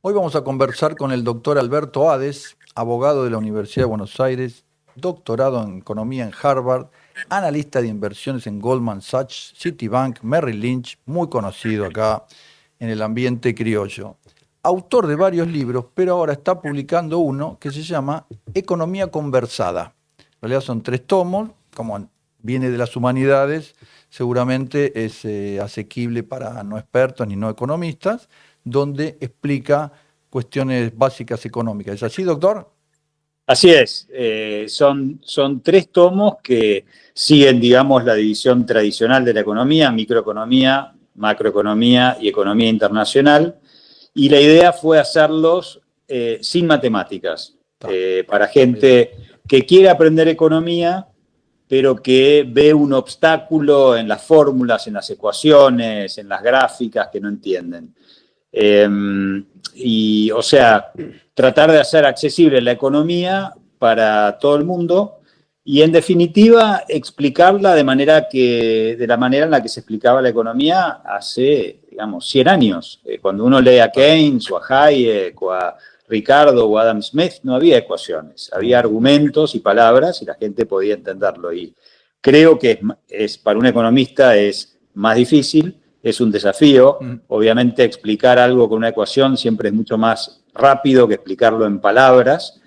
Hoy vamos a conversar con el doctor Alberto Hades, abogado de la Universidad de Buenos Aires, doctorado en economía en Harvard, analista de inversiones en Goldman Sachs, Citibank, Merrill Lynch, muy conocido acá en el ambiente criollo. Autor de varios libros, pero ahora está publicando uno que se llama Economía Conversada. En realidad son 3 tomos, como viene de las humanidades, seguramente es asequible para no expertos ni no economistas, donde explica cuestiones básicas económicas. ¿Es así, doctor? Así es, son tres tomos que siguen, digamos, la división tradicional de la economía: microeconomía, macroeconomía y economía internacional. Y la idea fue hacerlos sin matemáticas, Está, para bien. gente que quiere aprender economía, pero que ve un obstáculo en las fórmulas, en las ecuaciones, en las gráficas que no entienden. Eh, o sea, tratar de hacer accesible la economía para todo el mundo y, en definitiva, explicarla de la manera en la que se explicaba la economía hace, digamos, 100 años. Cuando uno lee a Keynes o a Hayek o a Ricardo o a Adam Smith, no había ecuaciones, había argumentos y palabras y la gente podía entenderlo. Y creo que para un economista es más difícil, es un desafío. Mm. Obviamente, explicar algo con una ecuación siempre es mucho más rápido que explicarlo en palabras,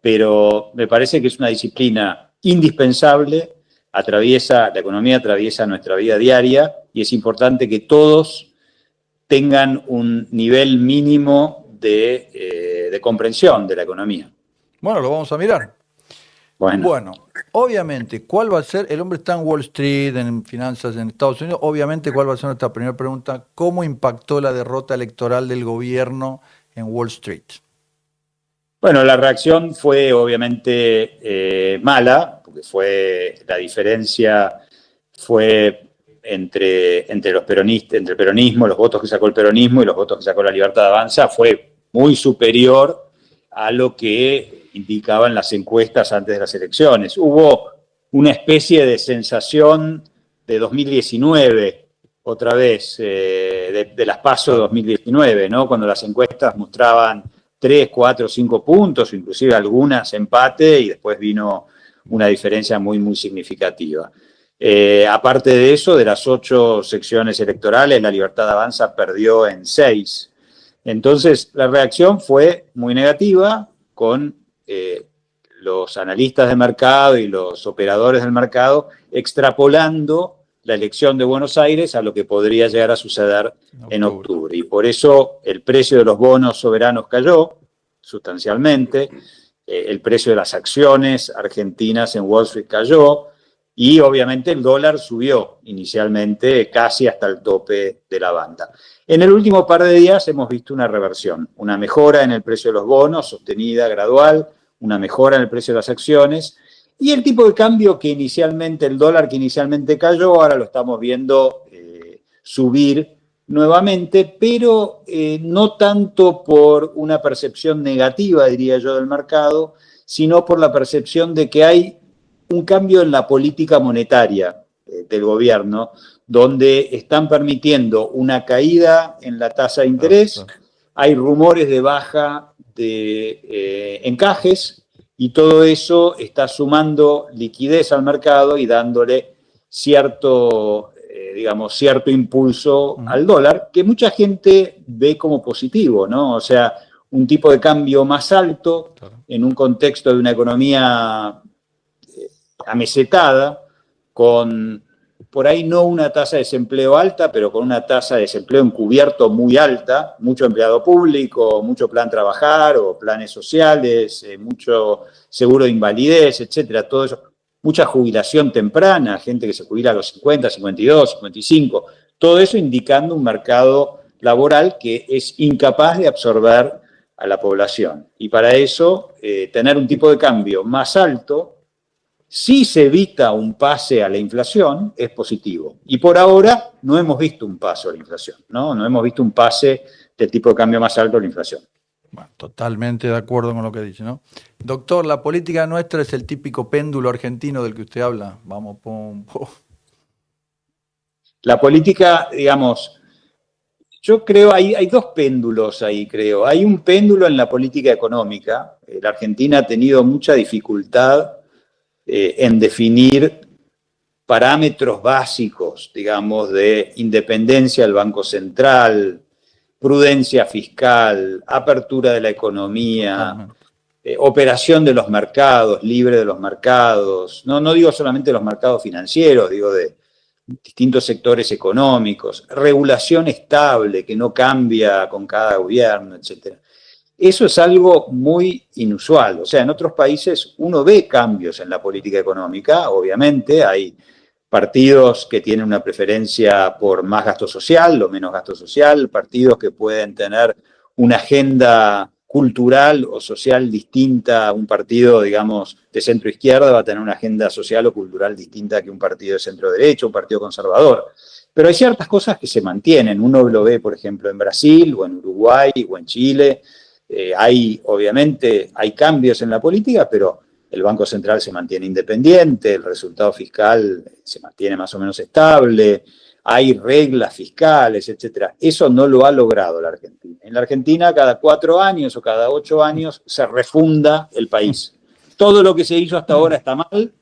pero me parece que es una disciplina indispensable. La economía atraviesa nuestra vida diaria y es importante que todos tengan un nivel mínimo de comprensión de la economía. Bueno, lo vamos a mirar. Bueno, Bueno, obviamente, ¿cuál va a ser? El hombre está en Wall Street, en finanzas en Estados Unidos. Obviamente, ¿cuál va a ser nuestra primera pregunta? ¿Cómo impactó la derrota electoral del gobierno en Wall Street? bueno, la reacción fue obviamente mala, porque la diferencia fue entre los peronistas, entre el peronismo, los votos que sacó el peronismo y los votos que sacó la Libertad Avanza, fue muy superior a lo que indicaban las encuestas antes de las elecciones. Hubo una especie de sensación de 2019, otra vez, de las PASO de Claro. 2019, ¿no? Cuando las encuestas mostraban 3, 4, 5 puntos, inclusive algunas empate, y después vino una diferencia muy, muy significativa. Aparte de eso, de las 8 secciones electorales, la Libertad Avanza perdió en 6. Entonces, la reacción fue muy negativa, con los analistas de mercado y los operadores del mercado extrapolando la elección de Buenos Aires a lo que podría llegar a suceder En en octubre. octubre. Y por eso el precio de los bonos soberanos cayó sustancialmente, el precio de las acciones argentinas en Wall Street cayó, y obviamente el dólar subió inicialmente casi hasta el tope de la banda. En el último par de días hemos visto una reversión, una mejora en el precio de los bonos, sostenida, gradual, una mejora en el precio de las acciones, y el tipo de cambio el dólar que inicialmente cayó, ahora lo estamos viendo subir nuevamente, pero no tanto por una percepción negativa, diría yo, del mercado, sino por la percepción de que hay un cambio en la política monetaria del gobierno, donde están permitiendo una caída en la tasa de Claro, interés, claro. hay rumores de baja de encajes, y todo eso está sumando liquidez al mercado y dándole cierto impulso Ujú. al dólar, que mucha gente ve como positivo, ¿no? O sea, un tipo de cambio más alto Claro. en un contexto de una economía amesetada, con por ahí no una tasa de desempleo alta, pero con una tasa de desempleo encubierto muy alta, mucho empleado público, mucho plan trabajar o planes sociales, mucho seguro de invalidez, etcétera, todo eso, mucha jubilación temprana, gente que se jubila a los 50, 52, 55, todo eso indicando un mercado laboral que es incapaz de absorber a la población. Y para eso, tener un tipo de cambio más alto, si se evita un pase a la inflación, es positivo. Y por ahora no hemos visto un paso a la inflación, ¿no? No hemos visto un pase del tipo de cambio más alto a la inflación. Bueno, totalmente de acuerdo con lo que dice, ¿no? Doctor, la política nuestra es el típico péndulo argentino del que usted habla. Vamos, pum, pum. La política, digamos, Yo creo, hay dos péndulos ahí, creo. Hay un péndulo en la política económica. La Argentina ha tenido mucha dificultad en definir parámetros básicos, digamos, de independencia del Banco Central, prudencia fiscal, apertura de la economía, operación de los mercados, libre de los mercados. No digo solamente de los mercados financieros, digo de distintos sectores económicos, regulación estable que no cambia con cada gobierno, etc. Eso es algo muy inusual. O sea, en otros países uno ve cambios en la política económica, obviamente hay partidos que tienen una preferencia por más gasto social o menos gasto social, partidos que pueden tener una agenda cultural o social distinta. Un partido, digamos, de centro izquierda va a tener una agenda social o cultural distinta que un partido de centro derecha, un partido conservador. Pero hay ciertas cosas que se mantienen. Uno lo ve, por ejemplo, en Brasil o en Uruguay o en Chile. Obviamente hay cambios en la política, pero el Banco Central se mantiene independiente, el resultado fiscal se mantiene más o menos estable, hay reglas fiscales, etc. Eso no lo ha logrado la Argentina. En la Argentina, cada 4 años o cada 8 años se refunda el país. Todo lo que se hizo hasta ahora está mal,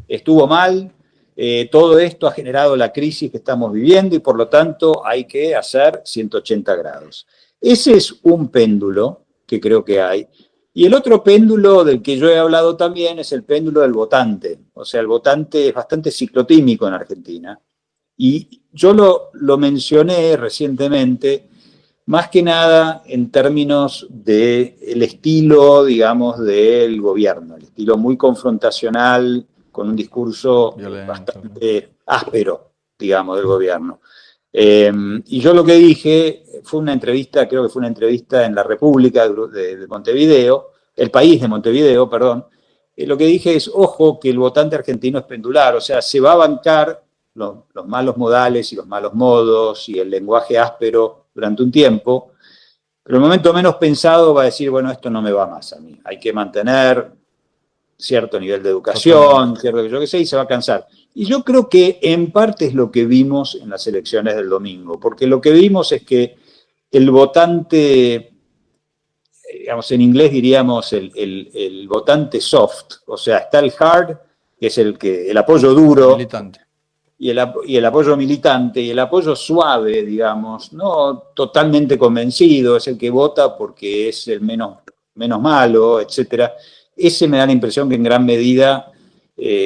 estuvo mal, todo esto ha generado la crisis que estamos viviendo y por lo tanto hay que hacer 180 grados. Ese es un péndulo que creo que hay. Y el otro péndulo del que yo he hablado también es el péndulo del votante. O sea, el votante es bastante ciclotímico en Argentina. Y yo lo mencioné recientemente, más que nada en términos del estilo, digamos, del gobierno. El estilo muy confrontacional, con un discurso violento, bastante áspero, digamos, del gobierno. Y yo lo que dije fue una entrevista, creo que fue una entrevista en La República de Montevideo, El País de Montevideo, perdón. Lo que dije es, ojo, que el votante argentino es pendular, o sea, se va a bancar los malos modales y los malos modos y el lenguaje áspero durante un tiempo, pero en el momento menos pensado va a decir, bueno, esto no me va más a mí, hay que mantener cierto nivel de educación, cierto, yo qué sé, y se va a cansar. Y yo creo que en parte es lo que vimos en las elecciones del domingo, porque lo que vimos es que el votante, digamos, en inglés diríamos el votante soft, o sea, está el hard, que es el apoyo duro, militante. Y el apoyo militante, y el apoyo suave, digamos, no totalmente convencido, es el que vota porque es el menos malo, etcétera. Ese me da la impresión que en gran medida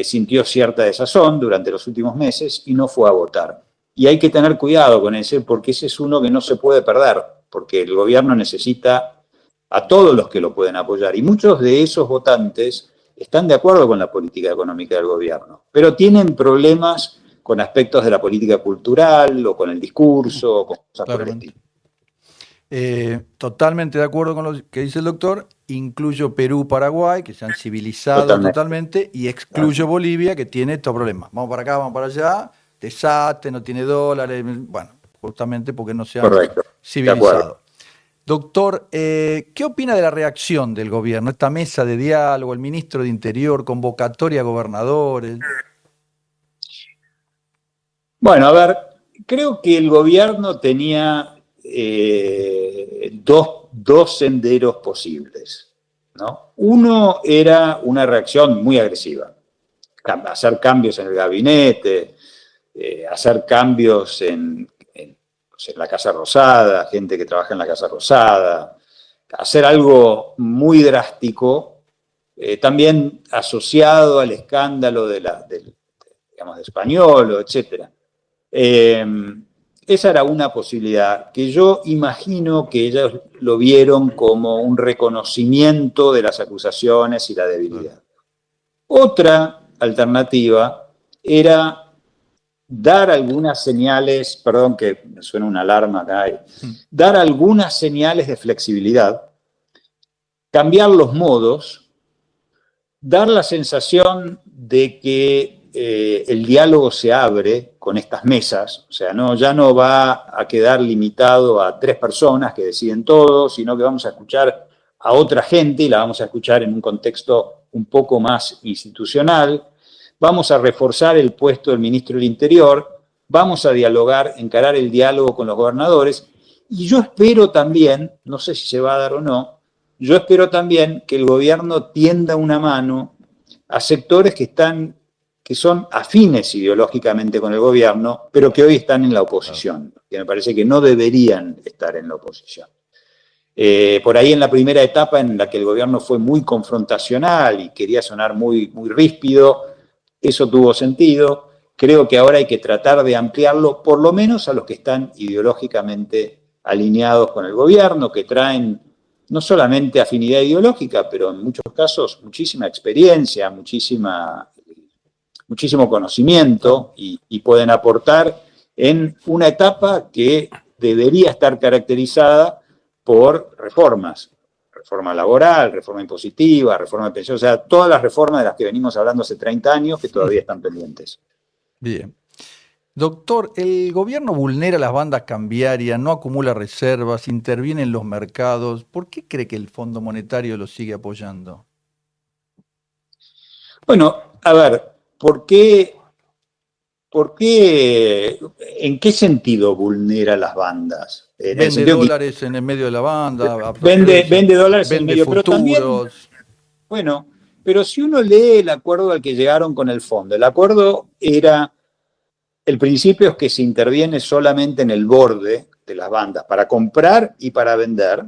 sintió cierta desazón durante los últimos meses y no fue a votar. Y hay que tener cuidado con ese, porque ese es uno que no se puede perder, porque el gobierno necesita a todos los que lo pueden apoyar. Y muchos de esos votantes están de acuerdo con la política económica del gobierno, pero tienen problemas con aspectos de la política cultural o con el discurso, o con cosas por el estilo. Totalmente de acuerdo con lo que dice el doctor. Incluyo Perú, Paraguay, que se han civilizado totalmente, y excluyo Bolivia, que tiene estos problemas. Vamos para acá, vamos para allá, desastre, no tiene dólares, bueno, justamente porque no se han civilizado. Doctor, ¿qué opina de la reacción del gobierno? Esta mesa de diálogo, el ministro de Interior, convocatoria a gobernadores. Bueno, a ver, creo que el gobierno tenía dos senderos posibles, ¿no? Uno era una reacción muy agresiva, hacer cambios en el gabinete, hacer cambios en la Casa Rosada, gente que trabaja en la Casa Rosada, hacer algo muy drástico, también asociado al escándalo digamos, de Español, etcétera. Esa era una posibilidad que yo imagino que ellos lo vieron como un reconocimiento de las acusaciones y la debilidad. Otra alternativa era dar algunas señales, perdón que me suena una alarma acá, dar algunas señales de flexibilidad, cambiar los modos, dar la sensación de que el diálogo se abre con estas mesas, o sea, ya no va a quedar limitado a 3 personas que deciden todo, sino que vamos a escuchar a otra gente y la vamos a escuchar en un contexto un poco más institucional. Vamos a reforzar el puesto del ministro del Interior, vamos a dialogar, encarar el diálogo con los gobernadores Y yo espero también, no sé si se va a dar o no, yo espero también que el gobierno tienda una mano a sectores que son afines ideológicamente con el gobierno, pero que hoy están en la oposición, que me parece que no deberían estar en la oposición. Por ahí en la primera etapa en la que el gobierno fue muy confrontacional y quería sonar muy, muy ríspido, eso tuvo sentido. Creo que ahora hay que tratar de ampliarlo, por lo menos a los que están ideológicamente alineados con el gobierno, que traen no solamente afinidad ideológica, pero en muchos casos muchísima experiencia, muchísimo conocimiento y pueden aportar en una etapa que debería estar caracterizada por reformas, reforma laboral, reforma impositiva, reforma de pensiones, o sea, todas las reformas de las que venimos hablando hace 30 años que todavía están pendientes. Bien. Doctor, el gobierno vulnera las bandas cambiarias, no acumula reservas, interviene en los mercados. ¿Por qué cree que el Fondo Monetario lo sigue apoyando? Bueno, a ver, ¿en qué sentido vulnera las bandas? En el Vende sentido que dólares en el medio de la banda, vende dólares en el vende medio, pero también, futuros. bueno, pero si uno lee el acuerdo al que llegaron con el fondo, el acuerdo era, el principio es que se interviene solamente en el borde de las bandas, para comprar y para vender.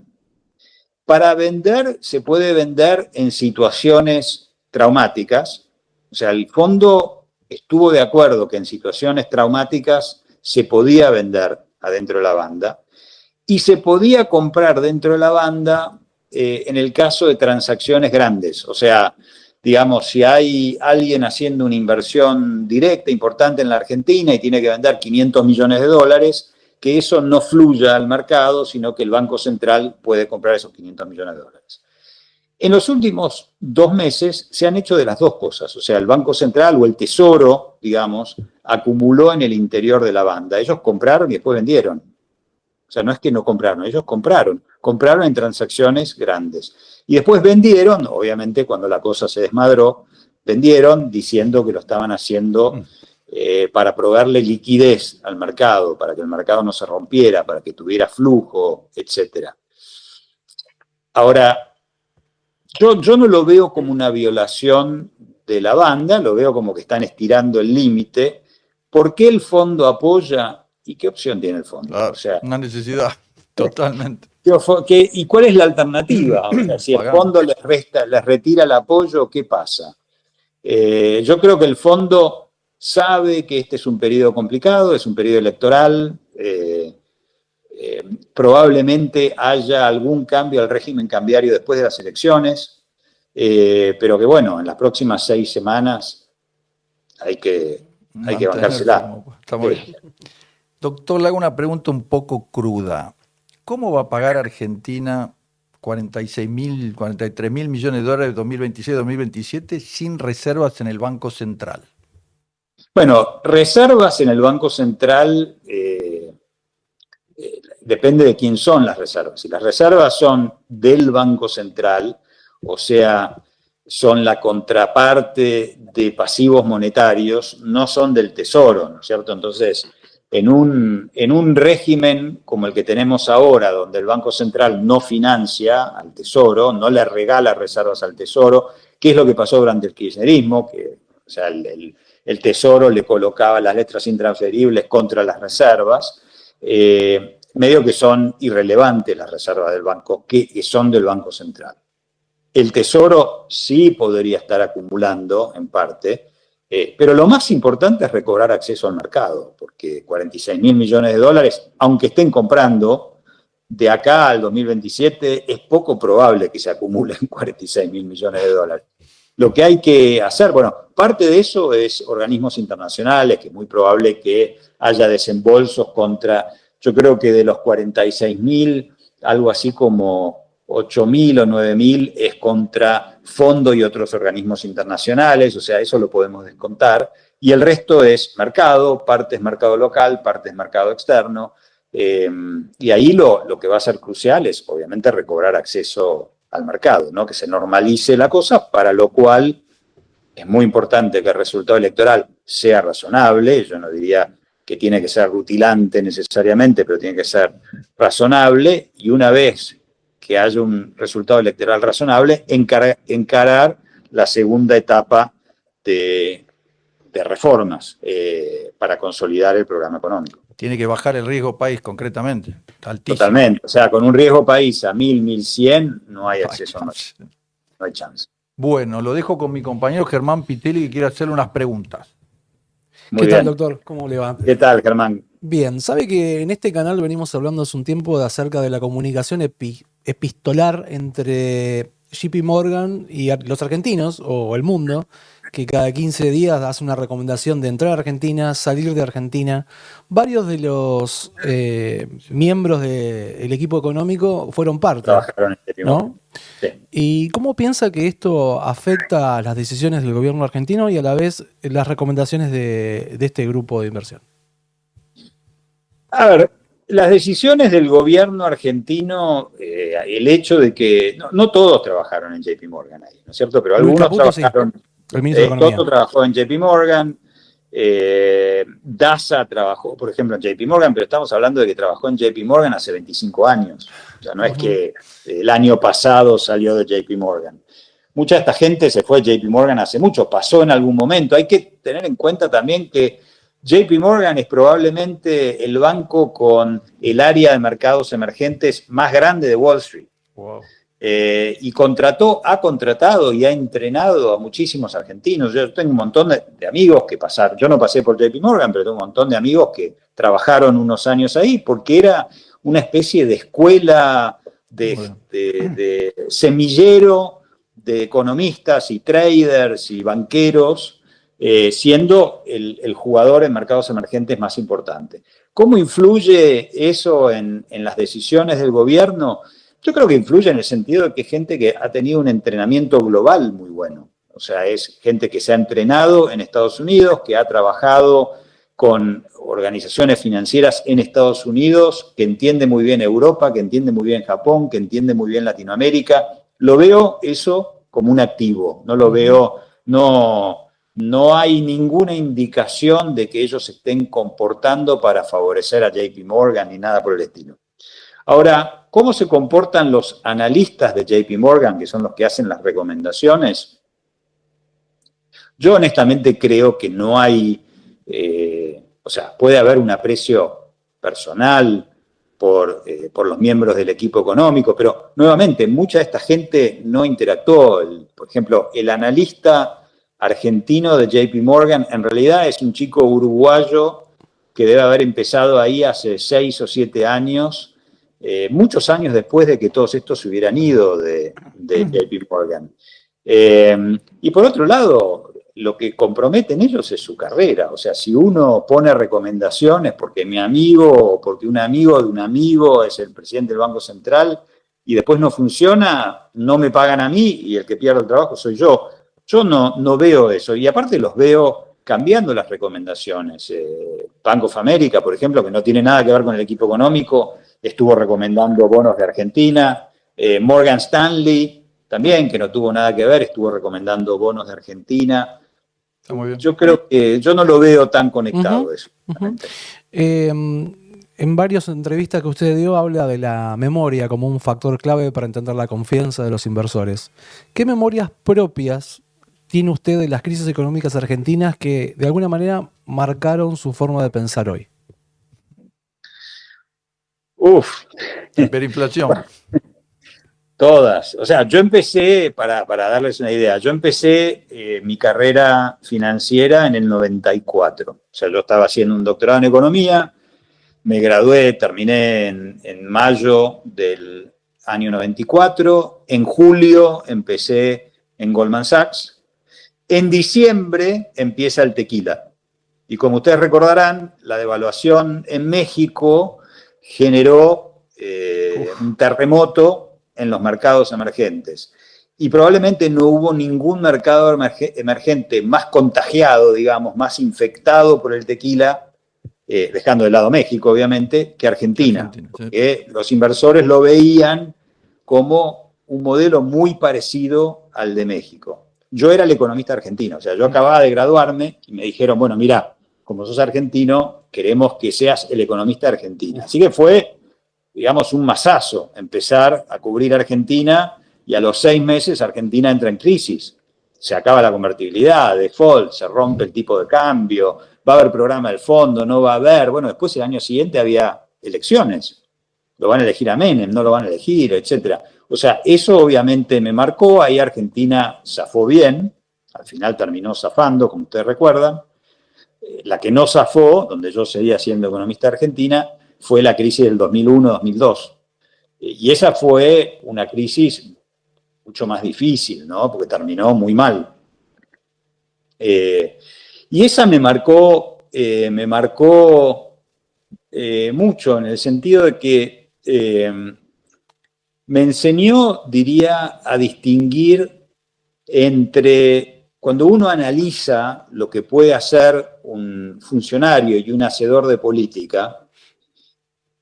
Para vender se puede vender en situaciones traumáticas, o sea, el fondo estuvo de acuerdo que en situaciones traumáticas se podía vender adentro de la banda y se podía comprar dentro de la banda en el caso de transacciones grandes, o sea, digamos, si hay alguien haciendo una inversión directa importante en la Argentina y tiene que vender 500 millones de dólares, que eso no fluya al mercado, sino que el Banco Central puede comprar esos 500 millones de dólares. En los últimos 2 meses se han hecho de las dos cosas, o sea, el Banco Central o el Tesoro, digamos, acumuló en el interior de la banda. Ellos compraron y después vendieron. O sea, no es que no compraron, ellos compraron en transacciones grandes. Y después vendieron, obviamente cuando la cosa se desmadró, vendieron diciendo que lo estaban haciendo para proveerle liquidez al mercado, para que el mercado no se rompiera, para que tuviera flujo, etc. Ahora, yo no lo veo como una violación de la banda, lo veo como que están estirando el límite. ¿Por qué el fondo apoya? ¿Y qué opción tiene el fondo? Claro, O sea, una necesidad, totalmente. ¿y cuál es la alternativa? O sea, si el fondo les retira el apoyo, ¿qué pasa? Yo creo que el fondo sabe que este es un periodo complicado, es un periodo electoral, probablemente haya algún cambio al régimen cambiario después de las elecciones, pero que bueno, en las próximas 6 semanas hay que bancársela. Está muy bien. Doctor, le hago una pregunta un poco cruda. ¿Cómo va a pagar Argentina 43 mil millones de dólares de 2026-2027 sin reservas en el Banco Central? Bueno, reservas en el Banco Central depende de quién son las reservas. Si las reservas son del Banco Central, o sea, son la contraparte de pasivos monetarios, no son del Tesoro, ¿no es cierto? Entonces, en un régimen como el que tenemos ahora, donde el Banco Central no financia al Tesoro, no le regala reservas al Tesoro, ¿qué es lo que pasó durante el kirchnerismo? Que, o sea, el Tesoro le colocaba las letras intransferibles contra las reservas, medio que son irrelevantes las reservas del banco, que son del Banco Central. El Tesoro sí podría estar acumulando en parte, pero lo más importante es recobrar acceso al mercado, porque 46 mil millones de dólares, aunque estén comprando, de acá al 2027 es poco probable que se acumulen 46 mil millones de dólares. Lo que hay que hacer, bueno, parte de eso es organismos internacionales, que es muy probable que haya desembolsos contra, yo creo que de los 46 mil, algo así como 8.000 o 9.000 es contra fondo y otros organismos internacionales, o sea, eso lo podemos descontar, y el resto es mercado, parte es mercado local, parte es mercado externo, y ahí lo que va a ser crucial es obviamente recobrar acceso al mercado, ¿no? Que se normalice la cosa, para lo cual es muy importante que el resultado electoral sea razonable. Yo no diría que tiene que ser rutilante necesariamente, pero tiene que ser razonable, y una vez que haya un resultado electoral razonable, encarar la segunda etapa de reformas para consolidar el programa económico. Tiene que bajar el riesgo país concretamente. Altísimo. Totalmente. O sea, con un riesgo país a 1.000, 1.100, no hay acceso a más. No hay chance. Bueno, lo dejo con mi compañero Germán Pitelli, que quiere hacerle unas preguntas. Muy ¿Qué bien. tal, doctor? ¿Cómo le va? ¿Qué tal, Germán? Bien, sabe que en este canal venimos hablando hace un tiempo acerca de la comunicación epistolar entre JP Morgan y los argentinos, o el mundo, que cada 15 días hace una recomendación de entrar a Argentina, salir de Argentina. Varios de los miembros del equipo económico fueron parte, Trabajaron en JP Morgan. ¿no? Sí. ¿Y cómo piensa que esto afecta a las decisiones del gobierno argentino y a la vez las recomendaciones de este grupo de inversión? A ver, las decisiones del gobierno argentino, el hecho de que no todos trabajaron en JP Morgan ahí, ¿no es cierto? Pero Luis algunos Caputo, sí, trabajaron. el ministro de Economía. Toto trabajó en JP Morgan, Daza trabajó, por ejemplo, en JP Morgan, pero estamos hablando de que trabajó en JP Morgan hace 25 años. O sea, no es que el año pasado salió de JP Morgan. Mucha de esta gente se fue de JP Morgan hace mucho, pasó en algún momento. Hay que tener en cuenta también que JP Morgan es probablemente el banco con el área de mercados emergentes más grande de Wall Street. Wow. Y ha contratado y ha entrenado a muchísimos argentinos. Yo tengo un montón de amigos que pasaron. Yo no pasé por JP Morgan, pero tengo un montón de amigos que trabajaron unos años ahí, porque era una especie de escuela, de semillero de economistas y traders y banqueros, siendo el jugador en mercados emergentes más importante. ¿Cómo influye eso en las decisiones del gobierno? Yo creo que influye en el sentido de que es gente que ha tenido un entrenamiento global muy bueno. O sea, es gente que se ha entrenado en Estados Unidos, que ha trabajado con organizaciones financieras en Estados Unidos, que entiende muy bien Europa, que entiende muy bien Japón, que entiende muy bien Latinoamérica. Lo veo eso como un activo. No lo veo, no hay ninguna indicación de que ellos se estén comportando para favorecer a JP Morgan ni nada por el estilo. Ahora, ¿cómo se comportan los analistas de JP Morgan, que son los que hacen las recomendaciones? Yo honestamente creo que no hay, o sea, puede haber un aprecio personal por los miembros del equipo económico, pero nuevamente, mucha de esta gente no interactuó. Por ejemplo, el analista argentino de JP Morgan en realidad es un chico uruguayo que debe haber empezado ahí hace 6 o 7 años, muchos años después de que todos estos se hubieran ido de JP Morgan. Y por otro lado, lo que comprometen ellos es su carrera. O sea, si uno pone recomendaciones porque mi amigo o porque un amigo de un amigo es el presidente del Banco Central y después no funciona, no me pagan a mí y el que pierde el trabajo soy yo. Yo no veo eso. Y aparte los veo cambiando las recomendaciones. Bank of America, por ejemplo, que no tiene nada que ver con el equipo económico, estuvo recomendando bonos de Argentina. Morgan Stanley, también, que no tuvo nada que ver, estuvo recomendando bonos de Argentina. Está muy bien. Yo creo que yo no lo veo tan conectado eso. En varias entrevistas que usted dio habla de la memoria como un factor clave para entender la confianza de los inversores. ¿Qué memorias propias tiene usted de las crisis económicas argentinas que de alguna manera marcaron su forma de pensar hoy? Hiperinflación. Todas. O sea, yo empecé, para darles una idea, yo empecé mi carrera financiera en el 94. O sea, yo estaba haciendo un doctorado en economía, me gradué, terminé en mayo del año 94. En julio empecé en Goldman Sachs. En diciembre empieza el tequila. Y como ustedes recordarán, la devaluación en México generó un terremoto en los mercados emergentes. Y probablemente no hubo ningún mercado emergente más contagiado, digamos, más infectado por el tequila, dejando de lado México, obviamente, que Argentina. Sí. Porque los inversores lo veían como un modelo muy parecido al de México. Yo era el economista argentino, o sea, yo acababa de graduarme y me dijeron, bueno, mirá, como sos argentino, queremos que seas el economista de Argentina. Así que fue, digamos, un masazo empezar a cubrir Argentina y a los 6 meses Argentina entra en crisis. Se acaba la convertibilidad, default, se rompe el tipo de cambio, va a haber programa del fondo, no va a haber. Bueno, después el año siguiente había elecciones. Lo van a elegir a Menem, no lo van a elegir, etc. O sea, eso obviamente me marcó. Ahí Argentina zafó bien. Al final terminó zafando, como ustedes recuerdan. La que no zafó, donde yo seguía siendo economista de Argentina, fue la crisis del 2001-2002. Y esa fue una crisis mucho más difícil, ¿no? Porque terminó muy mal. Y esa me marcó mucho en el sentido de que me enseñó, diría, a distinguir entre cuando uno analiza lo que puede hacer un funcionario y un hacedor de política,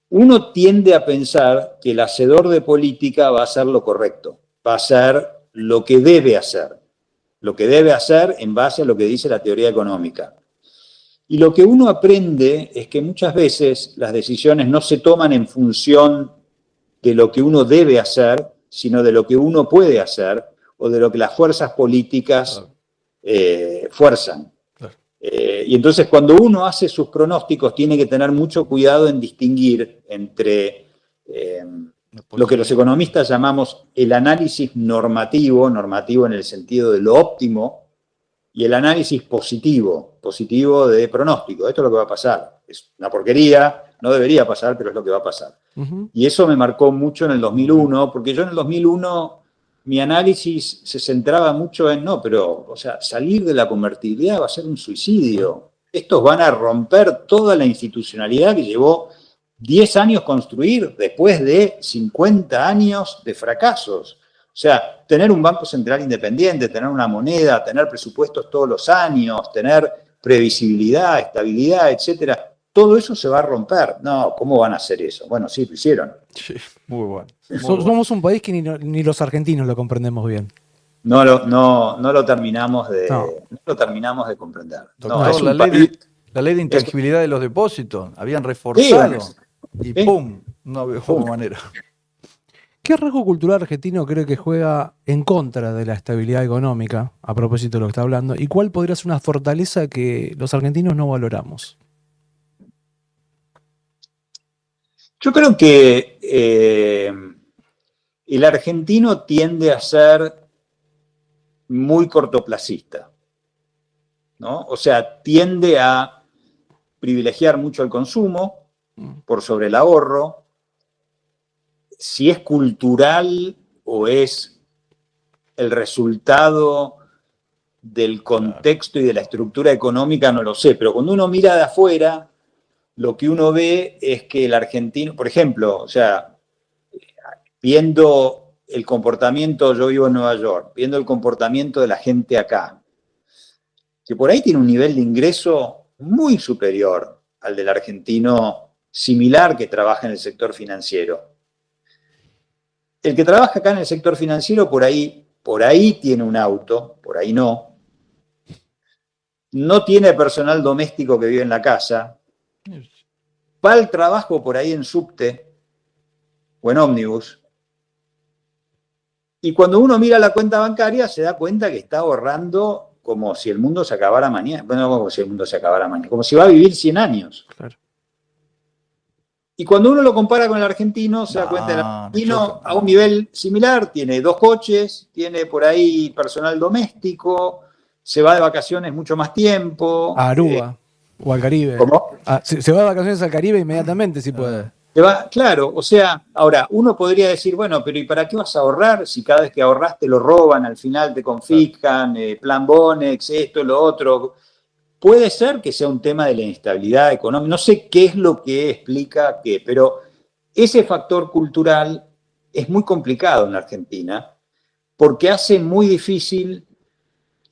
uno tiende a pensar que el hacedor de política va a hacer lo correcto, va a hacer lo que debe hacer en base a lo que dice la teoría económica. Y lo que uno aprende es que muchas veces las decisiones no se toman en función de lo que uno debe hacer, sino de lo que uno puede hacer o de lo que las fuerzas políticas fuerzan. Y entonces cuando uno hace sus pronósticos tiene que tener mucho cuidado en distinguir entre lo que los economistas llamamos el análisis normativo en el sentido de lo óptimo, y el análisis positivo de pronóstico. Esto es lo que va a pasar. Es una porquería, no debería pasar, pero es lo que va a pasar. Uh-huh. Y eso me marcó mucho en el 2001, porque yo en el 2001 mi análisis se centraba mucho en, salir de la convertibilidad va a ser un suicidio. Estos van a romper toda la institucionalidad que llevó 10 años construir después de 50 años de fracasos. O sea, tener un banco central independiente, tener una moneda, tener presupuestos todos los años, tener previsibilidad, estabilidad, etcétera, todo eso se va a romper. No, ¿cómo van a hacer eso? Bueno, sí, lo hicieron. Sí, muy bueno. Somos un país que ni los argentinos lo comprendemos bien. No lo terminamos de comprender. Doctor, la ley de intangibilidad de los depósitos, habían reforzado y ¡pum! No hubo manera. ¿Qué rasgo cultural argentino cree que juega en contra de la estabilidad económica, a propósito de lo que está hablando? ¿Y cuál podría ser una fortaleza que los argentinos no valoramos? Yo creo que el argentino tiende a ser muy cortoplacista, ¿no? O sea, tiende a privilegiar mucho el consumo por sobre el ahorro. Si es cultural o es el resultado del contexto y de la estructura económica, no lo sé, pero cuando uno mira de afuera, lo que uno ve es que el argentino, por ejemplo, viendo el comportamiento, yo vivo en Nueva York, viendo el comportamiento de la gente acá, que por ahí tiene un nivel de ingreso muy superior al del argentino similar que trabaja en el sector financiero. El que trabaja acá en el sector financiero por ahí tiene un auto, por ahí no tiene personal doméstico que vive en la casa, va al trabajo por ahí en subte o en ómnibus, y cuando uno mira la cuenta bancaria se da cuenta que está ahorrando como si el mundo se acabara mañana. Bueno, no como si el mundo se acabara mañana, como si va a vivir 100 años. Claro. Y cuando uno lo compara con el argentino, se da cuenta que el argentino a un nivel similar tiene 2 coches, tiene por ahí personal doméstico, se va de vacaciones mucho más tiempo. A Aruba o al Caribe. ¿Cómo? Se va de vacaciones al Caribe inmediatamente, si puede. Claro, o sea, ahora, uno podría decir, bueno, pero ¿y para qué vas a ahorrar si cada vez que ahorras te lo roban, al final te confiscan, plan Bonex, esto, lo otro? Puede ser que sea un tema de la inestabilidad económica, no sé qué es lo que explica qué, pero ese factor cultural es muy complicado en la Argentina porque hace muy difícil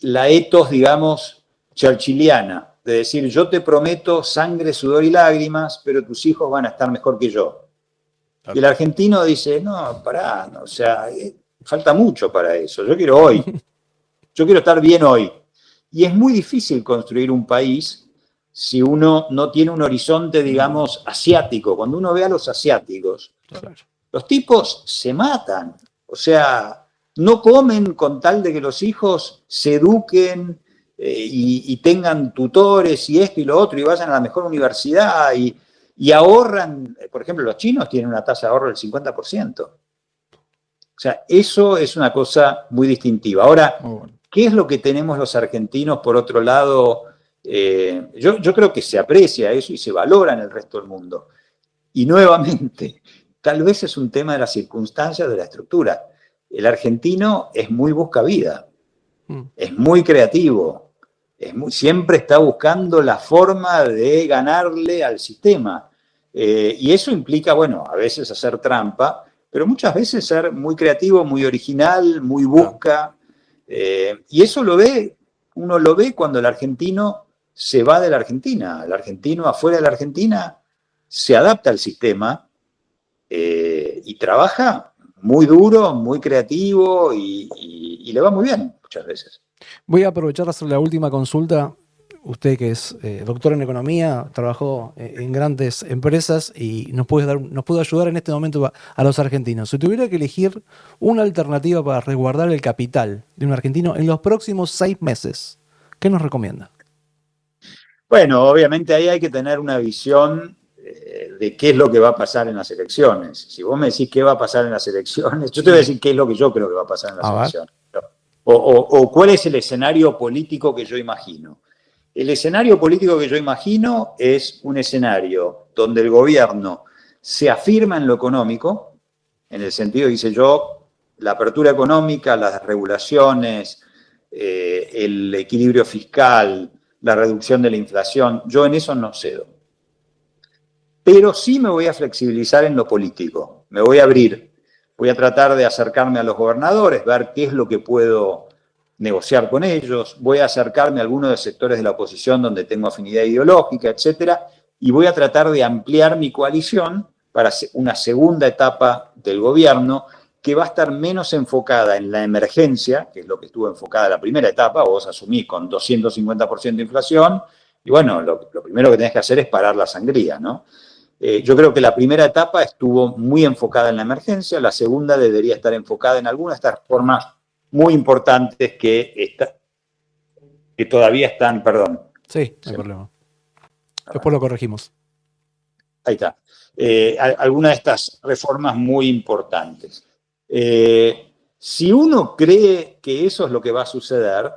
la ethos, digamos, churchilliana, de decir, yo te prometo sangre, sudor y lágrimas, pero tus hijos van a estar mejor que yo. Y el argentino dice, no, pará, no, o sea, falta mucho para eso, yo quiero hoy, yo quiero estar bien hoy. Y es muy difícil construir un país si uno no tiene un horizonte, digamos, asiático. Cuando uno ve a los asiáticos, Claro. los tipos se matan. O sea, no comen con tal de que los hijos se eduquen y tengan tutores y esto y lo otro y vayan a la mejor universidad y ahorran. Por ejemplo, los chinos tienen una tasa de ahorro del 50%. O sea, eso es una cosa muy distintiva. Ahora, Muy bueno. ¿qué es lo que tenemos los argentinos, por otro lado? Yo creo que se aprecia eso y se valora en el resto del mundo. Y nuevamente, tal vez es un tema de las circunstancias, de la estructura. El argentino es muy buscavida, es muy creativo, siempre está buscando la forma de ganarle al sistema. Y eso implica, bueno, a veces hacer trampa, pero muchas veces ser muy creativo, muy original, muy busca. Y eso uno lo ve cuando el argentino se va de la Argentina. El argentino afuera de la Argentina se adapta al sistema y trabaja muy duro, muy creativo y le va muy bien muchas veces. Voy a aprovechar de hacer la última consulta. Usted que es doctor en economía, trabajó en grandes empresas y nos puede ayudar en este momento a los argentinos. Si tuviera que elegir una alternativa para resguardar el capital de un argentino en los próximos 6 meses, ¿qué nos recomienda? Bueno, obviamente ahí hay que tener una visión de qué es lo que va a pasar en las elecciones. Si vos me decís qué va a pasar en las elecciones, yo te voy a decir qué es lo que yo creo que va a pasar en las elecciones. O cuál es el escenario político que yo imagino. El escenario político que yo imagino es un escenario donde el gobierno se afirma en lo económico, en el sentido, dice yo, la apertura económica, las regulaciones, el equilibrio fiscal, la reducción de la inflación, yo en eso no cedo. Pero sí me voy a flexibilizar en lo político, me voy a abrir, voy a tratar de acercarme a los gobernadores, ver qué es lo que puedo negociar con ellos, voy a acercarme a algunos de los sectores de la oposición donde tengo afinidad ideológica, etcétera, y voy a tratar de ampliar mi coalición para una segunda etapa del gobierno que va a estar menos enfocada en la emergencia, que es lo que estuvo enfocada la primera etapa. Vos asumís con 250% de inflación, y bueno, lo primero que tenés que hacer es parar la sangría, ¿no? Yo creo que la primera etapa estuvo muy enfocada en la emergencia, la segunda debería estar enfocada en algunas de estas reformas muy importantes que todavía están, perdón. Sí, no hay problema. Después lo corregimos. Ahí está. Algunas de estas reformas muy importantes. Si uno cree que eso es lo que va a suceder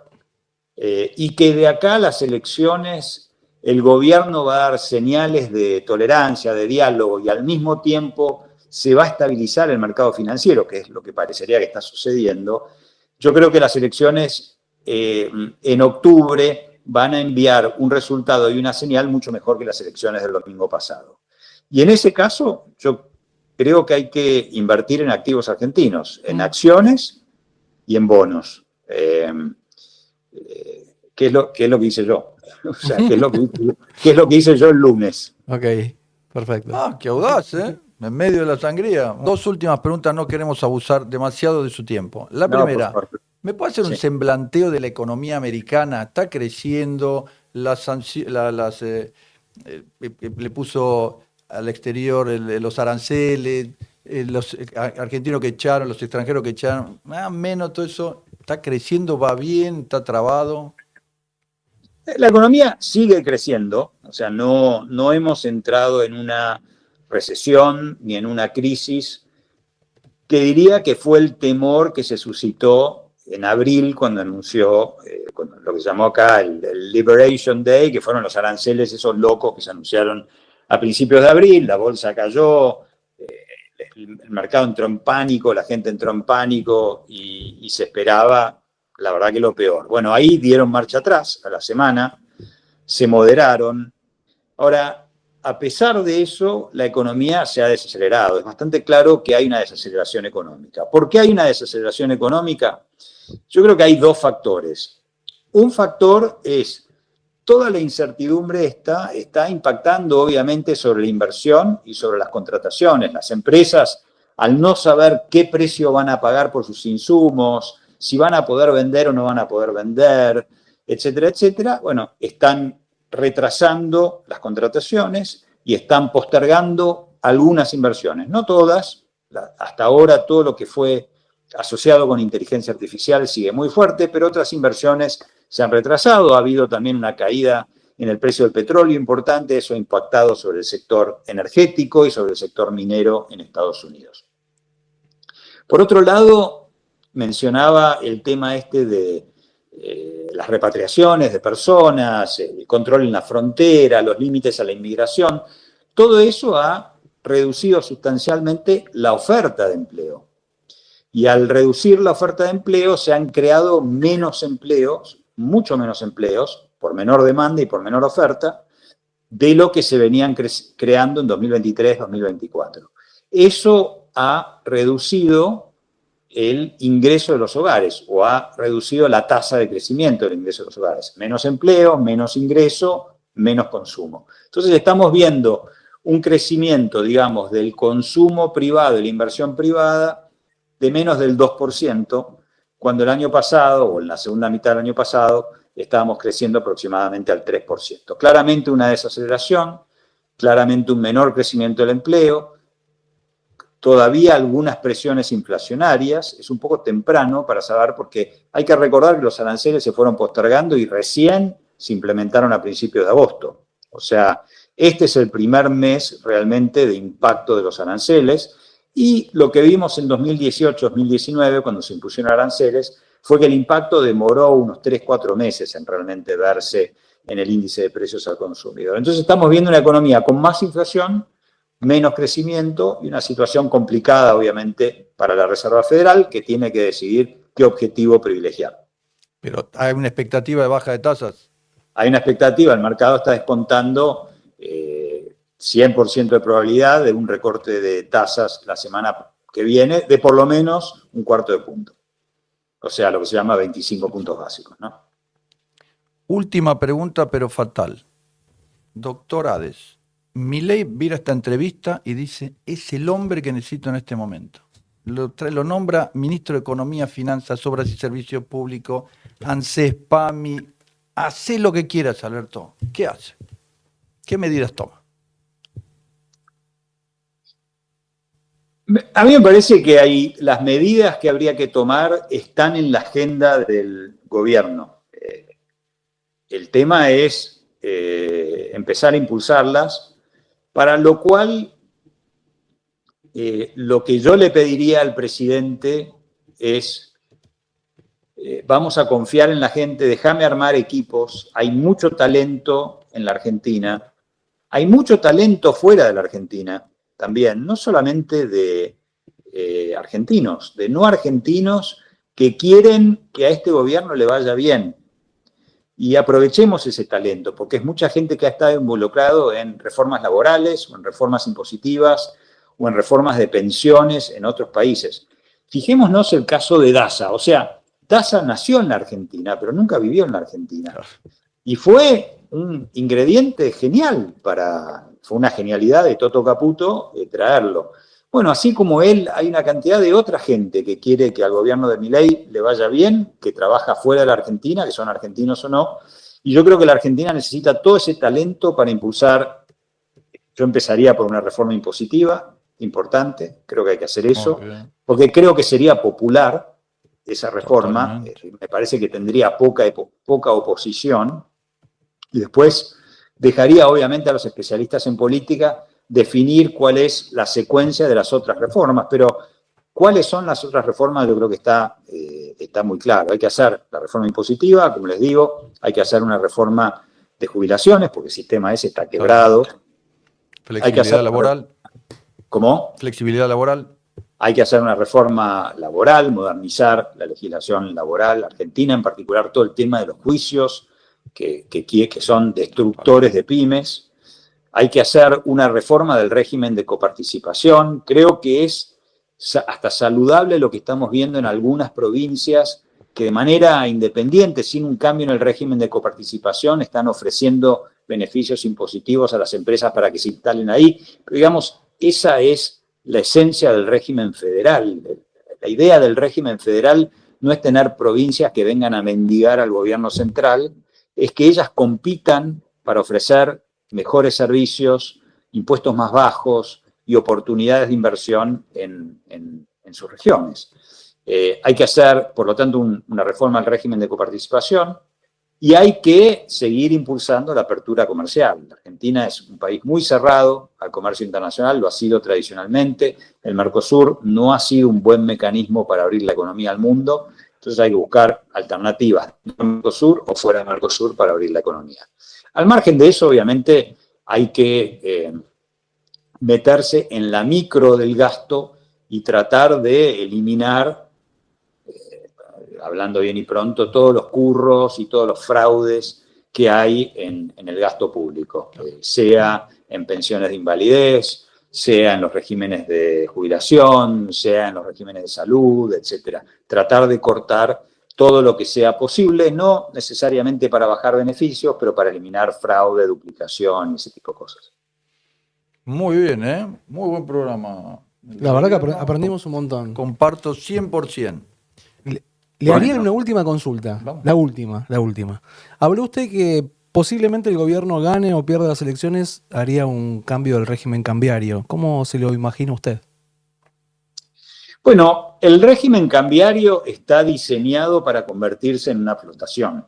y que de acá a las elecciones el gobierno va a dar señales de tolerancia, de diálogo y al mismo tiempo se va a estabilizar el mercado financiero, que es lo que parecería que está sucediendo, yo creo que las elecciones en octubre van a enviar un resultado y una señal mucho mejor que las elecciones del domingo pasado. Y en ese caso, yo creo que hay que invertir en activos argentinos, en acciones y en bonos. ¿Qué es lo que hice yo? O sea, ¿qué es lo que hice yo el lunes? Ok, perfecto. Ah, qué audaz, ¿eh? En medio de la sangría. Dos últimas preguntas, no queremos abusar demasiado de su tiempo. La primera, ¿me puede hacer un semblanteo de la economía americana? ¿Está creciendo? Le puso al exterior los aranceles, los argentinos que echaron, los extranjeros que echaron, más o menos todo eso. ¿Está creciendo? ¿Va bien? ¿Está trabado? La economía sigue creciendo, o sea, no hemos entrado en una recesión ni en una crisis, que diría que fue el temor que se suscitó en abril cuando anunció lo que se llamó acá el Liberation Day, que fueron los aranceles esos locos que se anunciaron a principios de abril. La bolsa cayó, el mercado entró en pánico, la gente entró en pánico y se esperaba, la verdad, que lo peor. Bueno, ahí dieron marcha atrás a la semana, se moderaron. Ahora, a pesar de eso, la economía se ha desacelerado. Es bastante claro que hay una desaceleración económica. ¿Por qué hay una desaceleración económica? Yo creo que hay dos factores. Un factor es toda la incertidumbre está impactando obviamente sobre la inversión y sobre las contrataciones. Las empresas, al no saber qué precio van a pagar por sus insumos, si van a poder vender o no van a poder vender, etcétera, etcétera, bueno, están retrasando las contrataciones y están postergando algunas inversiones, no todas. Hasta ahora todo lo que fue asociado con inteligencia artificial sigue muy fuerte, pero otras inversiones se han retrasado. Ha habido también una caída en el precio del petróleo importante, eso ha impactado sobre el sector energético y sobre el sector minero en Estados Unidos. Por otro lado, mencionaba el tema de las repatriaciones de personas, el control en la frontera, los límites a la inmigración. Todo eso ha reducido sustancialmente la oferta de empleo. Y al reducir la oferta de empleo se han creado menos empleos, mucho menos empleos, por menor demanda y por menor oferta, de lo que se venían creando en 2023-2024. Eso ha reducido el ingreso de los hogares o ha reducido la tasa de crecimiento del ingreso de los hogares. Menos empleo, menos ingreso, menos consumo. Entonces estamos viendo un crecimiento, digamos, del consumo privado y la inversión privada de menos del 2%, cuando el año pasado, o en la segunda mitad del año pasado, estábamos creciendo aproximadamente al 3%. Claramente una desaceleración, claramente un menor crecimiento del empleo, todavía algunas presiones inflacionarias. Es un poco temprano para saber, porque hay que recordar que los aranceles se fueron postergando y recién se implementaron a principios de agosto. O sea, este es el primer mes realmente de impacto de los aranceles, y lo que vimos en 2018-2019, cuando se impusieron aranceles, fue que el impacto demoró unos 3-4 meses en realmente verse en el índice de precios al consumidor. Entonces estamos viendo una economía con más inflación, menos crecimiento y una situación complicada, obviamente, para la Reserva Federal, que tiene que decidir qué objetivo privilegiar. Pero hay una expectativa de baja de tasas. Hay una expectativa, el mercado está descontando 100% de probabilidad de un recorte de tasas la semana que viene de por lo menos un cuarto de punto. O sea, lo que se llama 25 puntos básicos, ¿no? Última pregunta, pero fatal. Doctor Hades, Milei mira esta entrevista y dice, es el hombre que necesito en este momento. Lo nombra ministro de Economía, Finanzas, Obras y Servicios Públicos, ANSES, PAMI. Hace lo que quieras, Alberto. ¿Qué hace? ¿Qué medidas toma? A mí me parece que las medidas que habría que tomar están en la agenda del gobierno. El tema es empezar a impulsarlas, para lo cual lo que yo le pediría al presidente es, vamos a confiar en la gente, déjame armar equipos, hay mucho talento en la Argentina, hay mucho talento fuera de la Argentina también, no solamente de argentinos, de no argentinos que quieren que a este gobierno le vaya bien. Y aprovechemos ese talento, porque es mucha gente que ha estado involucrado en reformas laborales, o en reformas impositivas, o en reformas de pensiones en otros países. Fijémonos el caso de Daza. O sea, Daza nació en la Argentina, pero nunca vivió en la Argentina. Y fue un ingrediente genial fue una genialidad de Toto Caputo traerlo. Bueno, así como él, hay una cantidad de otra gente que quiere que al gobierno de Milei le vaya bien, que trabaja fuera de la Argentina, que son argentinos o no, y yo creo que la Argentina necesita todo ese talento para impulsar. Yo empezaría por una reforma impositiva importante, creo que hay que hacer eso, porque creo que sería popular esa reforma, me parece que tendría poca oposición, y después dejaría obviamente a los especialistas en política definir cuál es la secuencia de las otras reformas, pero cuáles son las otras reformas yo creo que está muy claro. Hay que hacer la reforma impositiva, como les digo, hay que hacer una reforma de jubilaciones, porque el sistema ese está quebrado. Flexibilidad laboral. ¿Cómo? Flexibilidad laboral. Hay que hacer una reforma laboral, modernizar la legislación laboral argentina, en particular todo el tema de los juicios, que son destructores de pymes. Hay que hacer una reforma del régimen de coparticipación. Creo que es hasta saludable lo que estamos viendo en algunas provincias que de manera independiente, sin un cambio en el régimen de coparticipación, están ofreciendo beneficios impositivos a las empresas para que se instalen ahí. Pero digamos, esa es la esencia del régimen federal. La idea del régimen federal no es tener provincias que vengan a mendigar al gobierno central, es que ellas compitan para ofrecer mejores servicios, impuestos más bajos y oportunidades de inversión en sus regiones. Hay que hacer, por lo tanto, una reforma al régimen de coparticipación y hay que seguir impulsando la apertura comercial. La Argentina es un país muy cerrado al comercio internacional, lo ha sido tradicionalmente. El Mercosur no ha sido un buen mecanismo para abrir la economía al mundo, entonces hay que buscar alternativas en el Mercosur o fuera del Mercosur para abrir la economía. Al margen de eso, obviamente, hay que meterse en la micro del gasto y tratar de eliminar, hablando bien y pronto, todos los curros y todos los fraudes que hay en el gasto público, sea en pensiones de invalidez, sea en los regímenes de jubilación, sea en los regímenes de salud, etcétera. Tratar de cortar todo lo que sea posible, no necesariamente para bajar beneficios, pero para eliminar fraude, duplicación y ese tipo de cosas. Muy bien, ¿eh? Muy buen programa. La verdad que aprendimos un montón. Comparto 100%. Le haría una última consulta. Vamos. La última. Habló usted que posiblemente el gobierno gane o pierda las elecciones, haría un cambio del régimen cambiario. ¿Cómo se lo imagina usted? Bueno, el régimen cambiario está diseñado para convertirse en una flotación,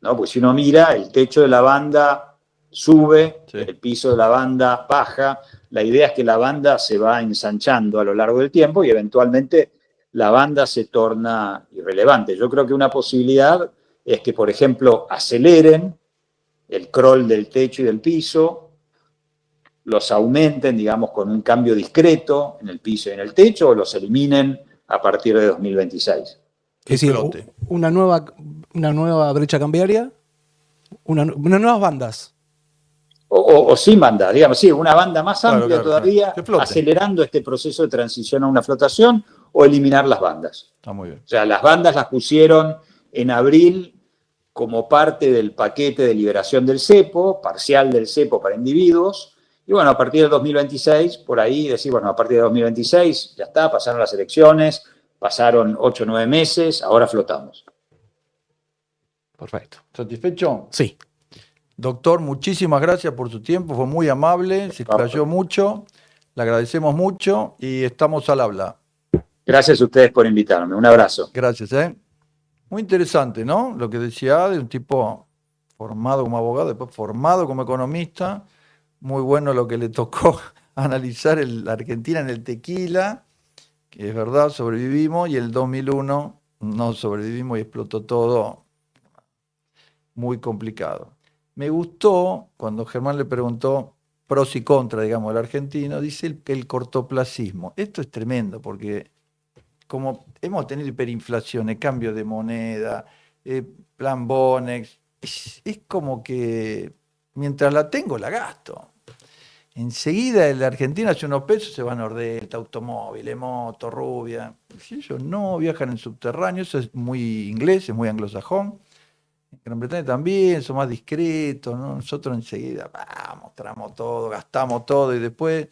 ¿no? Pues si uno mira, el techo de la banda sube, Sí. el piso de la banda baja. La idea es que la banda se va ensanchando a lo largo del tiempo y eventualmente la banda se torna irrelevante. Yo creo que una posibilidad es que, por ejemplo, aceleren el crawl del techo y del piso, los aumenten, digamos, con un cambio discreto en el piso y en el techo, o los eliminen a partir de 2026. Es decir, Explote. una nueva brecha cambiaria, unas nuevas bandas. O sin banda, digamos, sí, una banda más Claro, amplia claro, todavía, claro. Que flote. acelerando este proceso de transición a una flotación, o eliminar las bandas. Está muy bien. O sea, las bandas las pusieron en abril como parte del paquete de liberación del cepo, parcial del cepo para individuos, y bueno, a partir del 2026, por ahí decir, bueno, a partir de 2026 ya está, pasaron las elecciones, pasaron 8 o 9 meses, ahora flotamos. Perfecto. ¿Satisfecho? Sí. Doctor, muchísimas gracias por su tiempo, fue muy amable, se explayó mucho, le agradecemos mucho y estamos al habla. Gracias a ustedes por invitarme, un abrazo. Gracias, ¿eh? Muy interesante, ¿no? Lo que decía de un tipo formado como abogado, después formado como economista, muy bueno lo que le tocó analizar la Argentina en el tequila, que es verdad, sobrevivimos, y el 2001 no sobrevivimos y explotó todo, muy complicado. Me gustó cuando Germán le preguntó pros y contras, digamos, del argentino, dice el cortoplacismo. Esto es tremendo porque como hemos tenido hiperinflación, cambio de moneda, plan Bonex, es como que mientras la tengo la gasto. Enseguida el argentino hace unos pesos, se va a Nordelta, automóviles, moto, rubia. Si ellos no viajan en subterráneo, eso es muy inglés, es muy anglosajón. En Gran Bretaña también, son más discretos, ¿no? Nosotros enseguida, mostramos todo, gastamos todo y después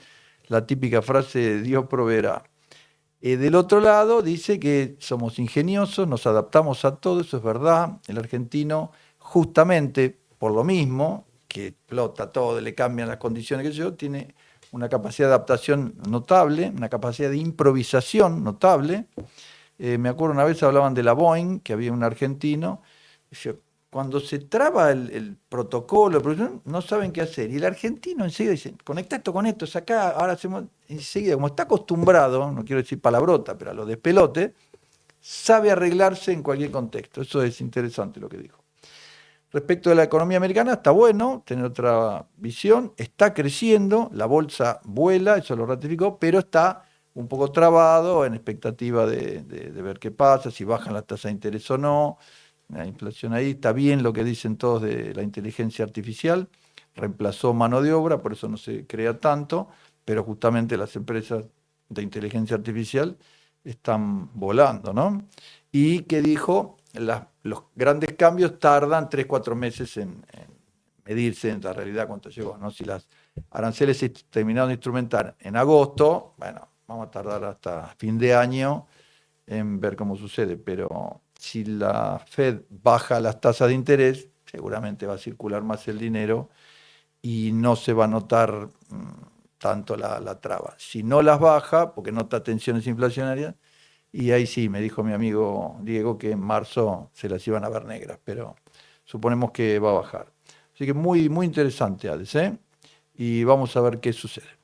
la típica frase, Dios proveerá. Del otro lado dice que somos ingeniosos, nos adaptamos a todo, eso es verdad. El argentino, justamente por lo mismo, que explota todo, le cambian las condiciones que yo, tiene una capacidad de adaptación notable, una capacidad de improvisación notable. Me acuerdo una vez hablaban de la Boeing, que había un argentino, cuando se traba el protocolo, no saben qué hacer. Y el argentino enseguida dice, conecta esto con esto, saca, ahora hacemos, enseguida, como está acostumbrado, no quiero decir palabrota, pero a lo despelote, sabe arreglarse en cualquier contexto. Eso es interesante lo que dijo. Respecto de la economía americana, está bueno tener otra visión, está creciendo, la bolsa vuela, eso lo ratificó, pero está un poco trabado en expectativa de ver qué pasa, si bajan las tasas de interés o no. La inflación ahí, está bien lo que dicen todos de la inteligencia artificial, reemplazó mano de obra, por eso no se crea tanto, pero justamente las empresas de inteligencia artificial están volando, ¿no? Y que dijo, los grandes cambios tardan 3-4 meses en medirse en la realidad cuánto llegó, ¿no? Si las aranceles se terminaron de instrumentar en agosto, bueno, vamos a tardar hasta fin de año en ver cómo sucede, pero si la Fed baja las tasas de interés, seguramente va a circular más el dinero y no se va a notar tanto la traba. Si no las baja, porque nota tensiones inflacionarias, y ahí sí, me dijo mi amigo Diego que en marzo se las iban a ver negras, pero suponemos que va a bajar. Así que muy, muy interesante, Alex, ¿eh? Y vamos a ver qué sucede.